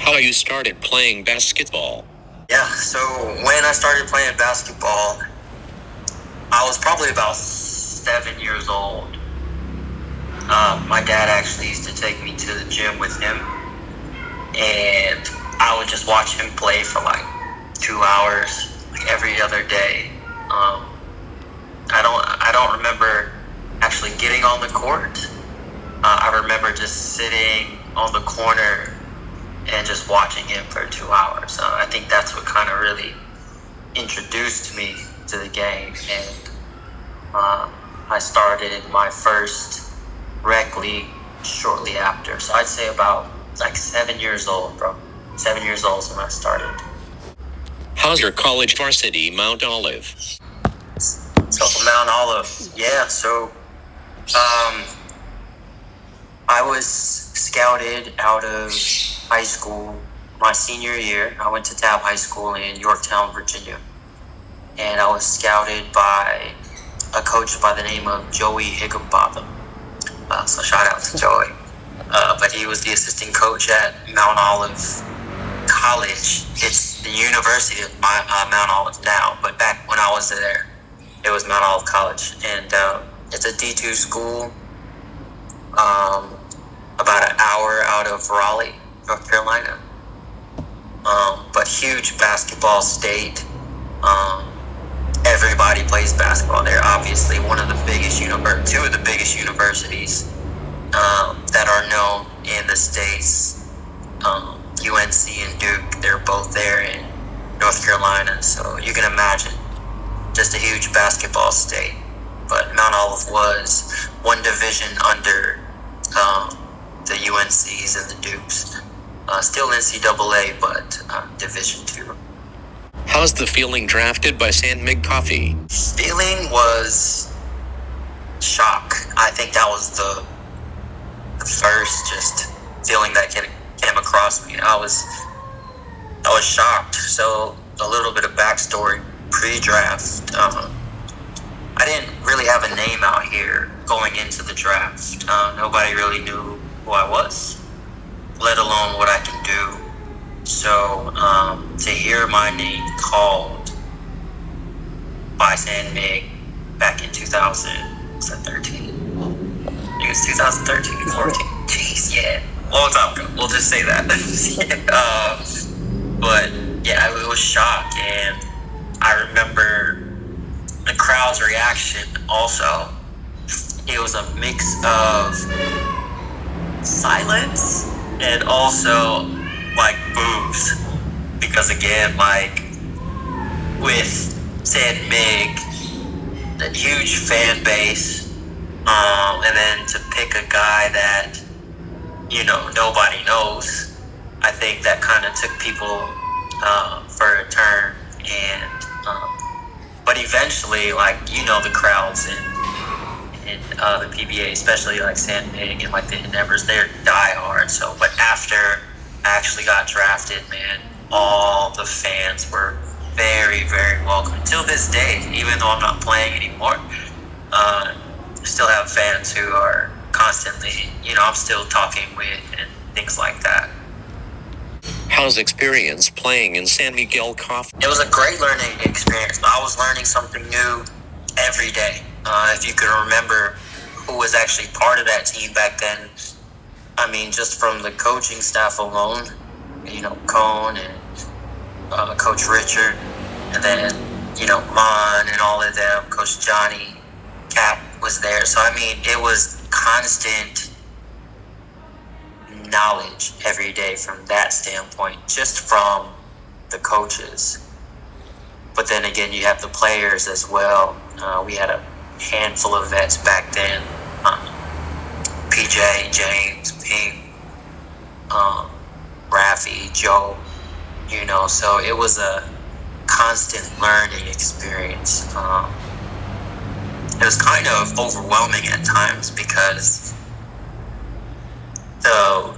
How you started playing basketball? Yeah, so when I started playing basketball, I was probably about 7 years old. My dad actually used to take me to the gym with him, and I would just watch him play for like 2 hours, like every other day. I don't remember actually getting on the court. I remember just sitting on the corner and just watching him for 2 hours. I think that's what kind of really introduced me to the game, and I started my first rec league shortly after. So I'd say about like 7 years old, bro. 7 years old is when I started. How's your college varsity, Mount Olive? So Mount Olive, yeah. So I was scouted out of high school my senior year. I went to Tab High School in Yorktown, Virginia, and I was scouted by a coach by the name of Joey Higginbotham. So shout out to Joey. But he was the assistant coach at Mount Olive College. It's the University of Mount Olive now, but back when I was there, it was Mount Olive College. And it's a D2 school, about an hour out of Raleigh, North Carolina. But huge basketball state. Everybody plays basketball there. Obviously, two of the biggest universities that are known in the States, UNC and Duke, they're both there in North Carolina. So you can imagine, just a huge basketball state. But Mount Olive was one division under the UNCs and the Dukes. Still NCAA, but Division II. How's the feeling drafted by San Mig Coffee? Feeling was shock. I think that was the first just feeling that came across me. I was shocked. So a little bit of backstory pre-draft. I didn't really have a name out here going into the draft. Nobody really knew who I was, let alone what I can do. So to hear my name called by San Mig back in 2013, I think it's 2013, 14. Jeez, yeah, long time ago. We'll just say that. But yeah, it was shock, and I remember the crowd's reaction. Also, it was a mix of silence and also like boos, because again, like with San Mig, the huge fan base, and then to pick a guy that nobody knows, I think that kind of took people for a turn. And but eventually, the crowds in the PBA, especially like San Mig and like the Endeavors, they're diehard. So, but after I actually got drafted, man, all the fans were very, very welcome. Till this day, even though I'm not playing anymore, still have fans who are constantly, I'm still talking with and things like that. How's experience playing in San Miguel Coffee? It was a great learning experience. I was learning something new every day. If you can remember who was actually part of that team back then, I mean, just from the coaching staff alone, Cone and Coach Richard, and then, Mon and all of them, Coach Johnny, Cap was there. So, I mean, it was constant knowledge every day from that standpoint, just from the coaches. But then again, you have the players as well. We had a handful of vets back then. PJ, James, Ping, Rafi, Joe, so it was a constant learning experience. It was kind of overwhelming at times because the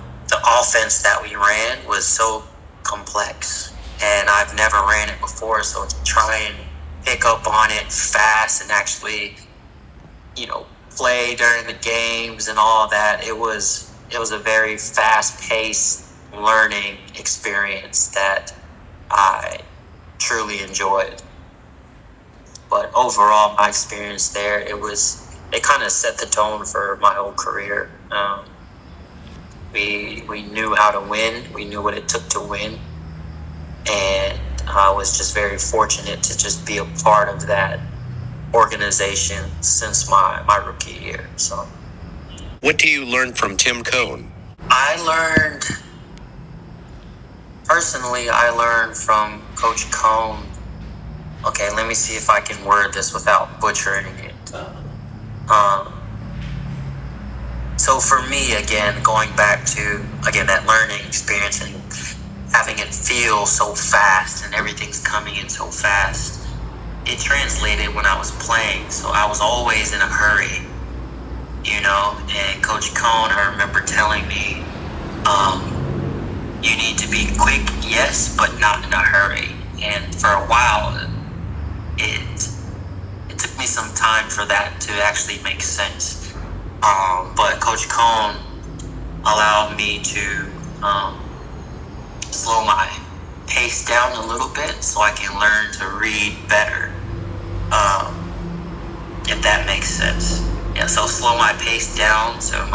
offense that we ran was so complex, and I've never ran it before, so to try and pick up on it fast and actually, play during the games and all that, it was a very fast-paced learning experience that I truly enjoyed. But overall, my experience there, it kind of set the tone for my whole career. We knew how to win. We knew what it took to win. And I was just very fortunate to just be a part of that organization since my rookie year. So, What do you learn from Tim Cohn? Personally, I learned from Coach Cohn. Okay, let me see if I can word this without butchering it. So for me, again, going back to, that learning experience and having it feel so fast and everything's coming in so fast, it translated when I was playing. So I was always in a hurry, and Coach Cohn, I remember telling me, you need to be quick, yes, but not in a hurry. And for a while, it took me some time for that to actually make sense. But Coach Cohn allowed me to slow my pace down a little bit so I can learn to read better, if that makes sense. Yeah, so slow my pace down. So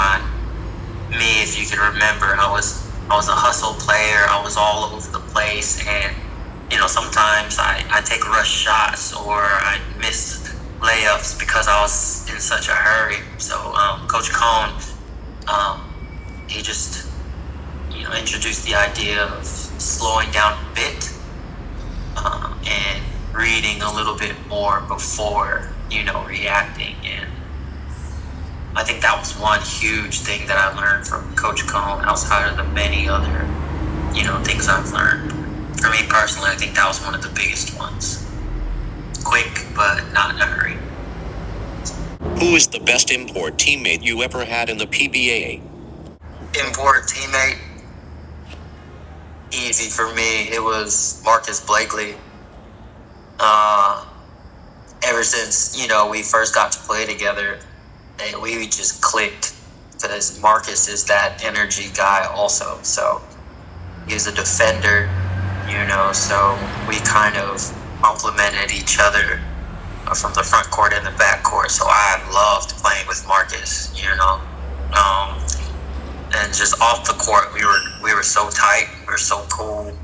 if you can remember, I was a hustle player. I was all over the place, and sometimes I take rush shots or I miss layups because I was in such a hurry. So Coach Cohn, he just introduced the idea of slowing down a bit and reading a little bit more before reacting. And I think that was one huge thing that I learned from Coach Cohn outside of the many other things I've learned. For me personally, I think that was one of the biggest ones. Quick, but not in a hurry. Who is the best import teammate you ever had in the PBA? Import teammate? Easy for me. It was Marcus Blakely. Ever since, we first got to play together, we just clicked because Marcus is that energy guy also. So he's a defender, so we kind of complemented each other from the front court and the back court. So I loved playing with Marcus, and just off the court, we were so tight, we were so cool.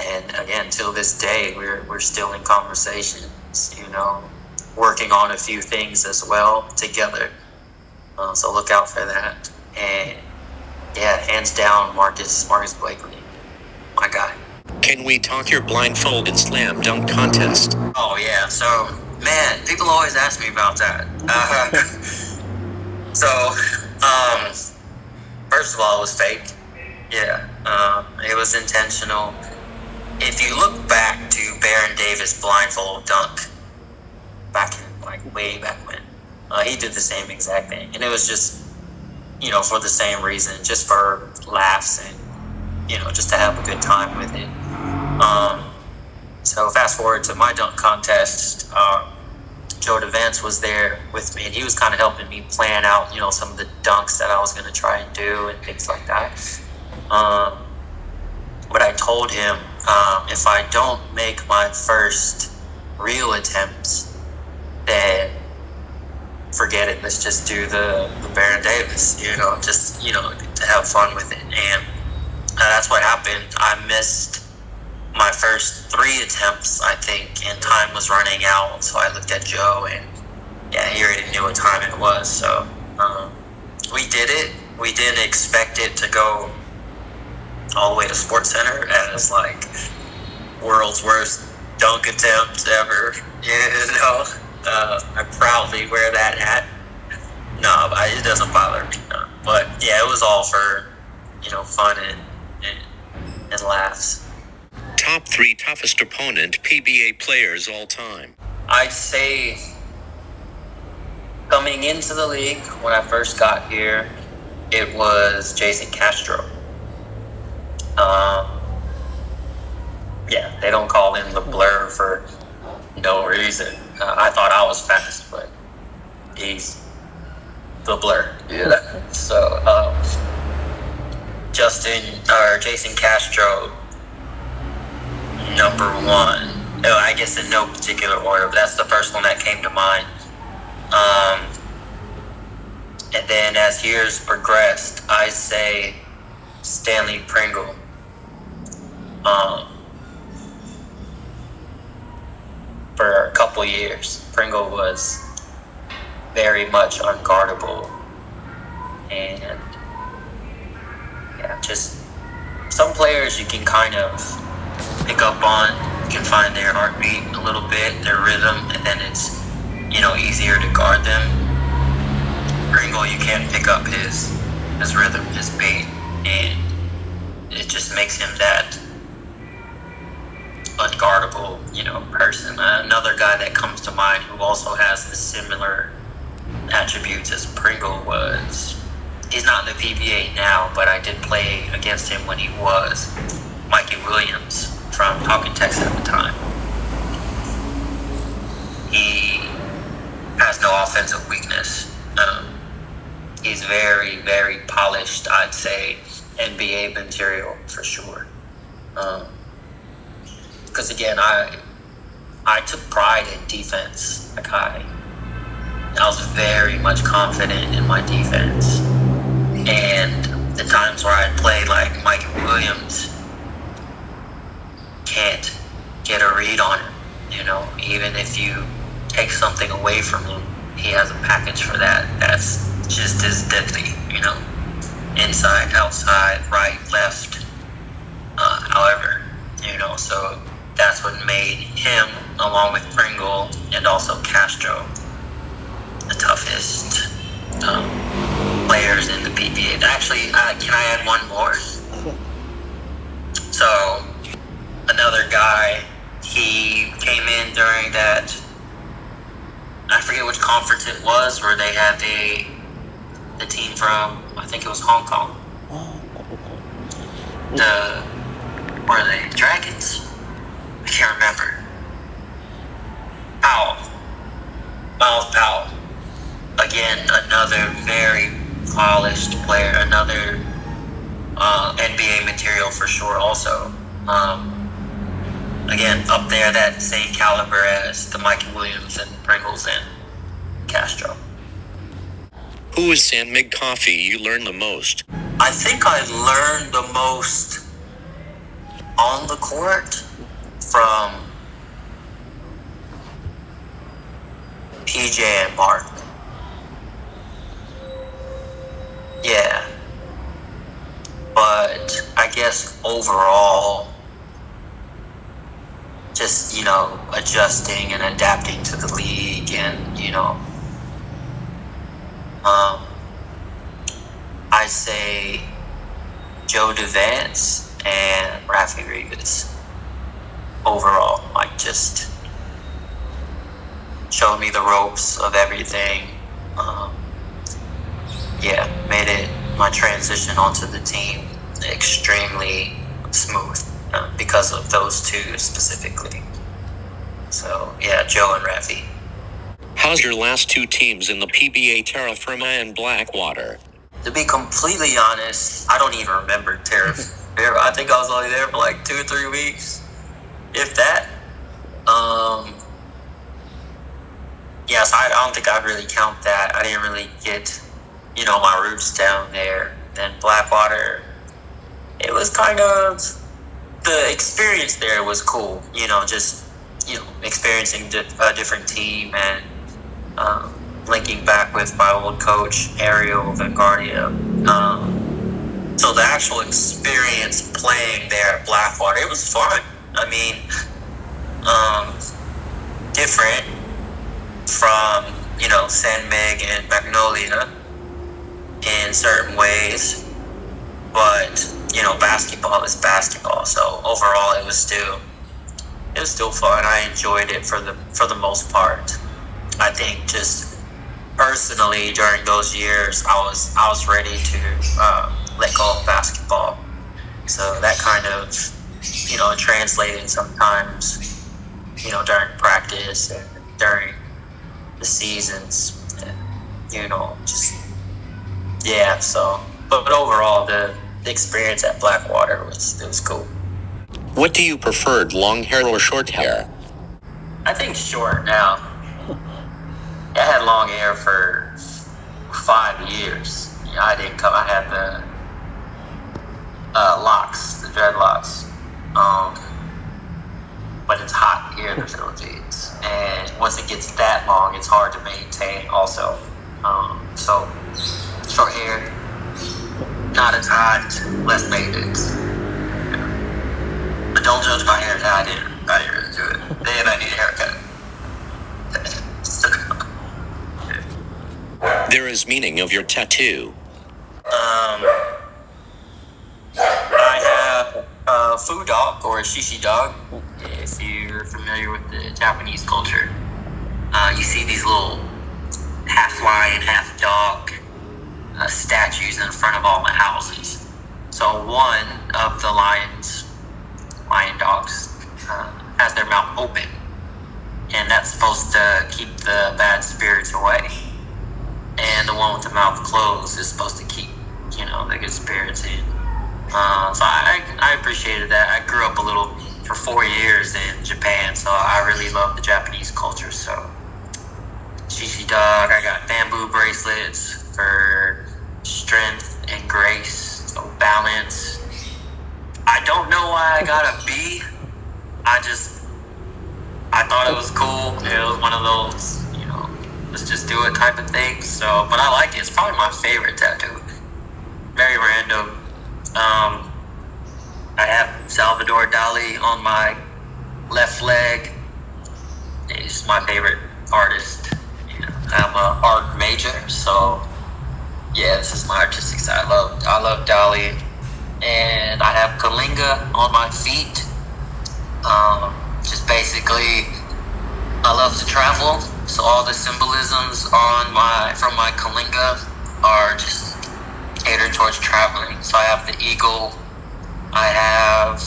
And again, till this day, we're still in conversations, working on a few things as well together. So look out for that. And yeah, hands down, Marcus Blakely, my guy. Can we talk your blindfold and slam dunk contest? Oh yeah, so man, people always ask me about that. First of all, it was fake. Yeah, it was intentional. If you look back to Baron Davis' blindfold dunk, way back when, he did the same exact thing, and it was just, for the same reason, just for laughs and, just to have a good time with it. So fast forward to my dunk contest, Joe DeVance was there with me, and he was kind of helping me plan out, some of the dunks that I was going to try and do and things like that. But I told him, if I don't make my first real attempts, then forget it. Let's just do the Baron Davis, just, to have fun with it. And that's what happened. I missed my first 3 attempts, I think, and time was running out. So I looked at Joe, and yeah, he already knew what time it was. So we did it. We didn't expect it to go all the way to Sports Center as world's worst dunk attempt ever. I proudly wear that hat. No, it doesn't bother me. No. But yeah, it was all for fun and laughs. Top 3 toughest opponent PBA players all time. I'd say coming into the league when I first got here, it was Jason Castro. Yeah, they don't call him the Blur for no reason. I thought I was fast, but he's the Blur. Yeah. So Jason Castro, number one. Oh, I guess in no particular order, but that's the first one that came to mind. And then as years progressed, I say Stanley Pringle. For a couple years, Pringle was very much unguardable, and yeah, just some players you can kind of pick up on. You can find their heartbeat a little bit, their rhythm, and then it's, easier to guard them. Pringle, you can't pick up his rhythm, his beat, and it just makes him that unguardable, person. Another guy that comes to mind who also has the similar attributes as Pringle he's not in the PBA now, but I did play against him when he was, Mikey Williams from Talking Tex at the time. He has no offensive weakness. He's very, very polished, I'd say, NBA material for sure. Because again, I took pride in defense. Like I was very much confident in my defense. And the times where I'd play like Mikey Williams, can't get a read on him. Even if you take something away from him, he has a package for that. That's just as deadly, inside, outside, right, left, however, so that's what made him, along with Pringle and also Castro, the toughest players in the PBA. Actually, can I add one more? So, another guy, he came in during that, I forget which conference it was, where they had the team from, I think it was Hong Kong. Were they Dragons? I can't remember. Miles Powell. Again, another very polished player, another NBA material for sure also. Again, up there, that same caliber as the Mikey Williams and Pringles and Castro. Who is San Mig Coffee you learned the most? I think I learned the most on the court from PJ and Mark. Yeah. But I guess overall, just, adjusting and adapting to the league and, I say Joe DeVance and Rafi Rivas. Overall, just showed me the ropes of everything. Made it my transition onto the team extremely smooth because of those two specifically. So, Joe and Rafi. How's your last two teams in the PBA Terrafirma and Blackwater? To be completely honest, I don't even remember Terrafirma. I think I was only there for like 2 or 3 weeks, if that. So I don't think I'd really count that. I didn't really get, my roots down there. Then Blackwater, it was kind of, the experience there was cool. Experiencing a different team and linking back with my old coach, Ariel Vanguardia. So the actual experience playing there at Blackwater, it was fun. I mean, different from, San Mig and Magnolia in certain ways. But, basketball is basketball. So overall, it was still fun. I enjoyed it for the most part. I think just personally during those years, I was ready to let go of basketball. So that kind of, translated sometimes, during practice and during the seasons, and, So, but overall, the the experience at Blackwater was cool. What do you prefer, long hair or short hair? I think short now. I had long hair for 5 years. I didn't come. I had the locks, the dreadlocks. But it's hot here in the Philippines, and once it gets that long, it's hard to maintain. Also, so short hair, not as hot, less maintenance. But don't judge my hair. I didn't really do it. Then I need a haircut. There is meaning of your tattoo. I have a foo dog or a shishi dog. If you're familiar with the Japanese culture, you see these little half lion, half dog statues in front of all the houses. So one of the lion dogs has their mouth open, and that's supposed to keep the bad spirits away. And the one with the mouth closed is supposed to keep, the good spirits in. So I appreciated that. I grew up for 4 years in Japan, so I really love the Japanese culture. So shishi dog, I got bamboo bracelets for strength and grace, so balance. I don't know why I got a B. I thought it was cool. It was one of those, let's just do it type of thing. So, but I like it. It's probably my favorite tattoo. Very random. I have Salvador Dali on my left leg. He's my favorite artist. I'm an art major, so yeah, this is my artistic side. I love Dali, and I have Kalinga on my feet. Just basically, I love to travel, so all the symbolisms from my Kalinga are just catered towards traveling. So I have the eagle, I have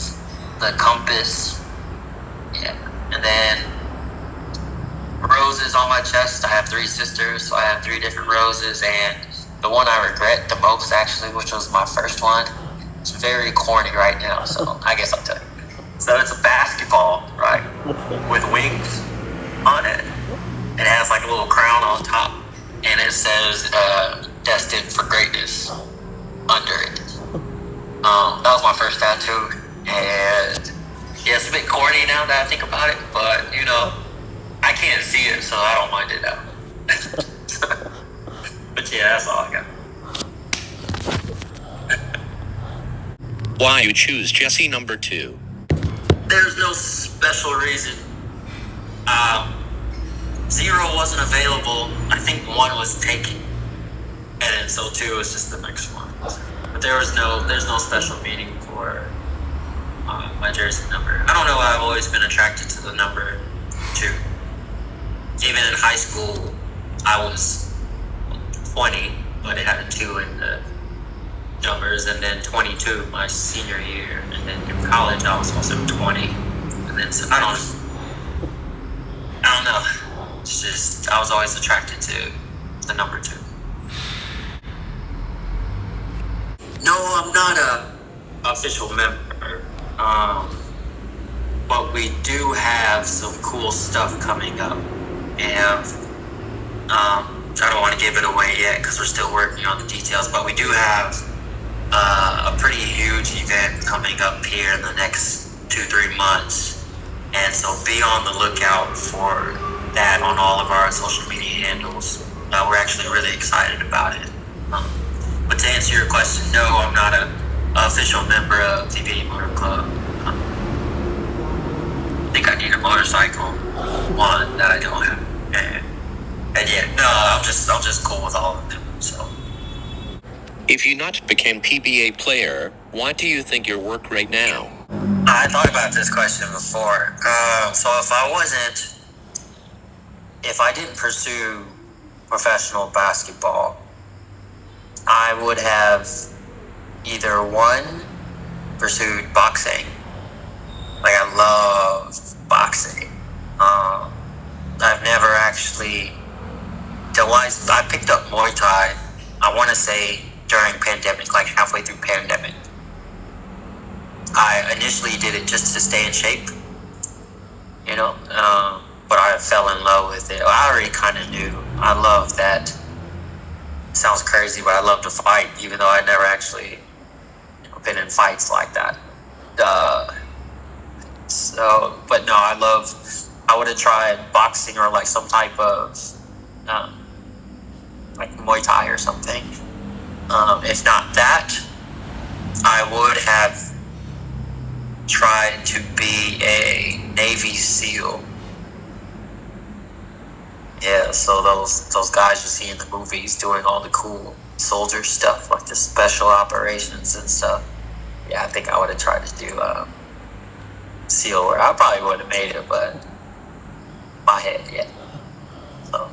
the compass, and then roses on my chest. I have 3 sisters, so I have 3 different roses, and the one I regret the most, actually, which was my first one, it's very corny right now, so I guess I'll tell you. So it's a basketball, right, with wings on it. It has like a little crown on top, and it says destined for greatness under it. That was my first tattoo, and yeah, it's a bit corny now that I think about it, but I can't see it, so I don't mind it now. But yeah, that's all I got. Why you choose Jesse number 2? There's no special reason. 0 wasn't available. I think 1 was taken, and then so 2 was just the next one. But there's no special meaning for my jersey number. I don't know why I've always been attracted to the number 2. Even in high school, I was 20, but it had a 2 in the numbers, and then 22 my senior year, and then in college I was also 20, and then so I don't know. It's just I was always attracted to the number 2. No, I'm not a official member, but we do have some cool stuff coming up, and I don't want to give it away yet because we're still working on the details, but we do have a pretty huge event coming up here in the next 2-3 months, and so be on the lookout for that on all of our social media handles. We're actually really excited about it. But to answer your question, no, I'm not an official member of PBA Motor Club. I think I need a motorcycle, one that I don't have, and yeah, no, I'm just cool with all of them. So. If you not became PBA player, what do you think your work right now? I thought about this question before. So if I didn't pursue professional basketball, I would have either 1, pursued boxing. Like, I love boxing. I've never actually, I picked up Muay Thai, I want to say during pandemic, like halfway through pandemic. I initially did it just to stay in shape, you know, but I fell in love with it. I already kind of knew. I love that. Sounds crazy, but I love to fight, even though I never actually been in fights like that. But no, I would have tried boxing or like some type of like Muay Thai or something. If not that, I would have tried to be a Navy SEAL. Yeah, so those guys you see in the movies doing all the cool soldier stuff, like the special operations and stuff. Yeah, I think I would have tried to do SEAL work. I probably would have made it, but my head, yeah. So.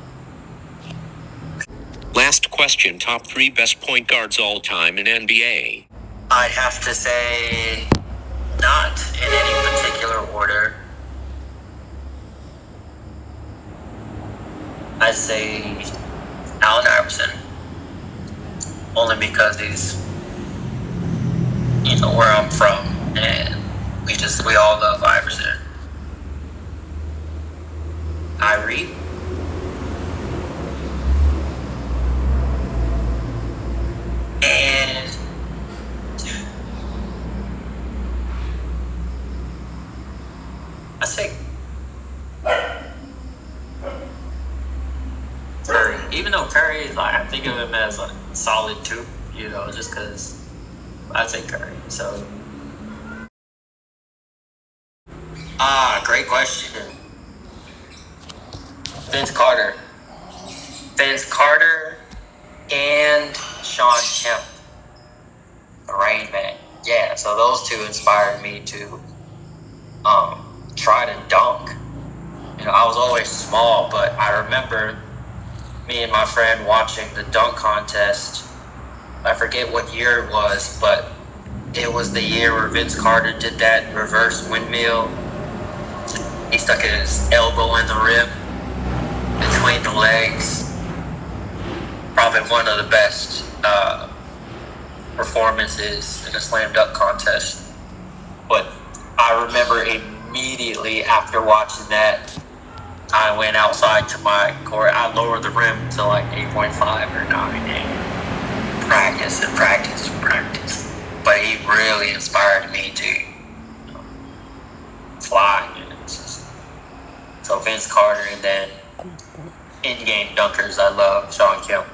Last question, top 3 best point guards all time in NBA. I'd have to say not in any particular order. I'd say Allen Iverson, only because he's, you know, where I'm from, and we all love Iverson. Kyrie. And I say Curry. Even though Curry is like, I think of him as like solid too, you know, just because I'd say Curry. So, great question. Vince Carter and Sean Kemp, the Rain Man. Yeah, so those two inspired me to try to dunk. You know, I was always small, but I remember me and my friend watching the dunk contest. I forget what year it was, but it was the year where Vince Carter did that reverse windmill. He stuck his elbow in the rim between the legs. Probably one of the best performances in a slam dunk contest. But I remember immediately after watching that, I went outside to my court. I lowered the rim to like 8.5 or 9 and practice. But he really inspired me to fly. So Vince Carter, and then in-game dunkers, I love Sean Kemp.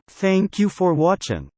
Thank you for watching.